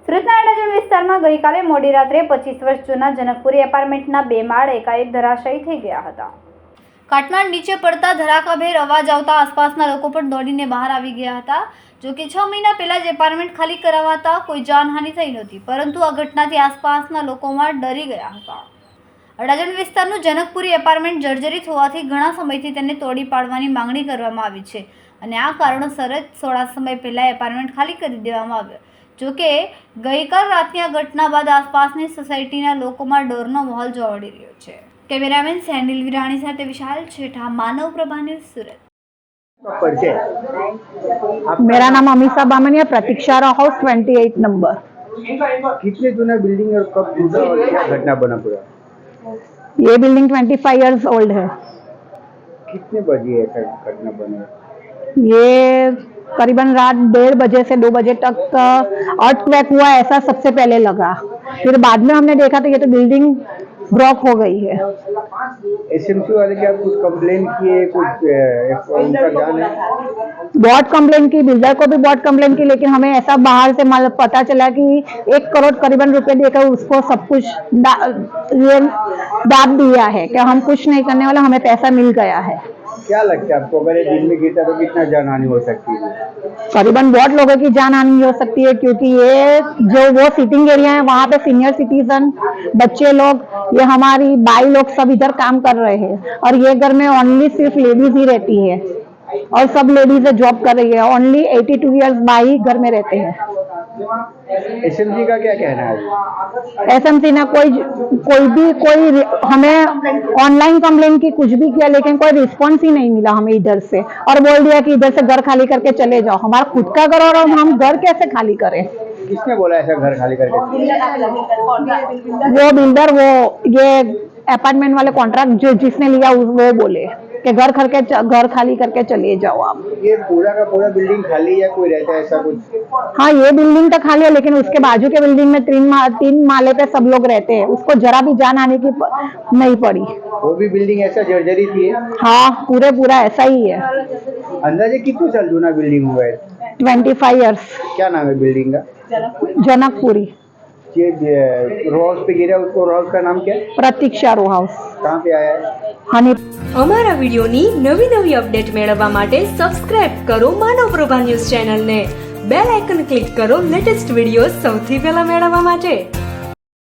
સુરતના અડાજણ વિસ્તારમાં ગઈકાલે મોડી રાત્રે 25 વર્ષ જૂના જનકપુરી એપાર્ટમેન્ટના 2 માળ એકાએક ધરાશાયી થઈ ગયા હતા। કાટમાળ નીચે પડતા ધડાકાભેર અવાજ આવતા આસપાસના લોકો પણ દોડીને બહાર આવી ગયા હતા। જો કે 6 મહિના પહેલા જ એપાર્ટમેન્ટ ખાલી કરાવાતા કોઈ જાનહાનિ થઈ નહોતી, પરંતુ આ ઘટનાથી આસપાસના લોકોમાં ડરી ગયા હતા। અડાજણ વિસ્તારનું જનકપુરી એપાર્ટમેન્ટ જર્જરિત હોવાથી ઘણા સમયથી તેને તોડી પાડવાની માંગણી કરવામાં આવી છે અને આ કારણોસર જ થોડા સમય પહેલા એપાર્ટમેન્ટ ખાલી કરી દેવામાં આવ્યો। જો કે ગઈકાલ રાતની આ ઘટના બાદ આસપાસની સોસાયટીના લોકોમાં ડરનો માહોલ જોવા મળી રહ્યો છે। કેમેરામેન સેનિલ વિરાણી સાથે વિશાલ છેઠા, માનવ प्रभा न्यूज, सूरत। मेरा नाम अमीषा बामनिया, प्रतीक्षा हाउस 28 नंबर। कितने जूना बिल्डिंग और कब टूटा और क्या घटना बना पूरा? ये बिल्डिंग 25 इयर्स ओल्ड है। कितने बजे ऐसा घटना बना? ये करीबन रात 1:30 बजे से 2 बजे तक अर्थक्वेक हुआ, ऐसा सबसे पहले लगा। फिर बाद में हमने देखा तो ये तो बिल्डिंग ब्लॉक हो गई है। एसएमसी वाले क्या कुछ कंप्लेन किए, कुछ उनका जान है? बहुत कंप्लेन की, बिल्डर को भी बहुत कंप्लेन की, लेकिन हमें ऐसा बाहर से पता चला कि 1 करोड़ करीबन रुपए देकर उसको सब कुछ ये दाब दिया है कि हम कुछ नहीं करने वाला, हमें पैसा मिल गया है। क्या लगता है आपको, अगर ये दिन में गिरता तो कितना जान हानि हो सकती है? करीबन बहुत लोगों की जान हानि हो सकती है, क्योंकि ये जो वो सिटिंग एरिया है वहाँ पे सीनियर सिटीजन, बच्चे लोग, ये हमारी बाई लोग सब इधर काम कर रहे हैं और ये घर में ओनली सिर्फ लेडीज ही रहती है और सब लेडीज जॉब कर रही है। ओनली 82 इयर्स बाई घर में रहते हैं। एसएमसी का क्या कहना है? एसएमसी ने कोई हमें ऑनलाइन कंप्लेन की, कुछ भी किया, लेकिन कोई रिस्पॉन्स ही नहीं मिला हमें इधर से, और बोल दिया कि इधर से घर खाली करके चले जाओ। हमारा खुद का घर और हम घर कैसे खाली करें? किसने बोला ऐसा घर खाली करके? वो बिल्डर, वो ये अपार्टमेंट वाले कॉन्ट्रैक्ट जिसने लिया वो बोले कि घर खाली करके चले जाओ आप। ये पूरा का पूरा बिल्डिंग खाली या कोई रहता है ऐसा कुछ? हाँ, ये बिल्डिंग तो खाली है, लेकिन उसके बाजू के बिल्डिंग में 3 माले पे सब लोग रहते हैं, उसको जरा भी जान आने की नहीं पड़ी। वो भी बिल्डिंग ऐसा जर्जरित ही है? हाँ, पूरा ऐसा ही है। अंदाजे कितने साल जूना बिल्डिंग हुआ है? 25 इयर्स। क्या नाम है बिल्डिंग का? जनकपुरी। ये रो हाउस पे गिरा, उसको रो हाउस का नाम क्या है? प्रतीक्षा रो हाउस। कहाँ पे आया है? हनी। અમારા વિડિયોની નવી અપડેટ મેળવવા માટે સબસ્ક્રાઇબ કરો માનવ પ્રભા ન્યૂઝ ચેનલને, બેલ આઇકન ક્લિક કરો લેટેસ્ટ વિડિયો સૌથી પહેલા મેળવવા માટે।